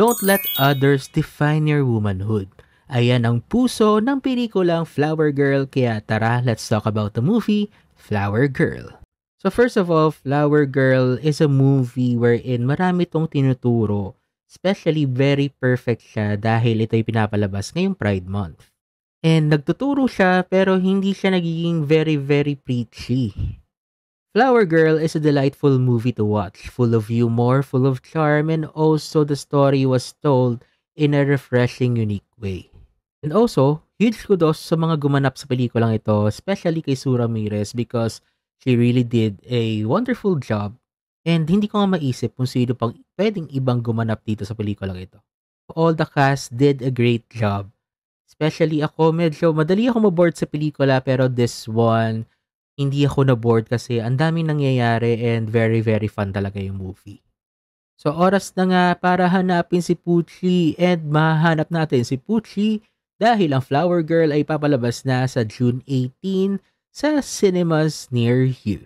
Don't let others define your womanhood. Ayan ang puso ng pelikulang Flower Girl, kaya tara, let's talk about the movie Flower Girl. So first of all, Flower Girl is a movie wherein marami tong tinuturo. Especially very perfect siya dahil ito'y pinapalabas ngayong Pride Month. And nagtuturo siya pero hindi siya nagiging very very preachy. Flower Girl is a delightful movie to watch, full of humor, full of charm, and also the story was told in a refreshing, unique way. And also, huge kudos sa mga gumanap sa pelikulang ito, especially kay Sue Ramirez because she really did a wonderful job. And hindi ko nga maisip kung sino pang pwedeng ibang gumanap dito sa pelikulang ito. All the cast did a great job. Especially ako, medyo madali ako maboard sa pelikula pero this one, hindi ako na-bored kasi ang daming nangyayari and very, very fun talaga yung movie. So, oras na nga para hanapin si Pucci and mahanap natin si Pucci dahil ang Flower Girl ay papalabas na sa June 18 sa cinemas near you.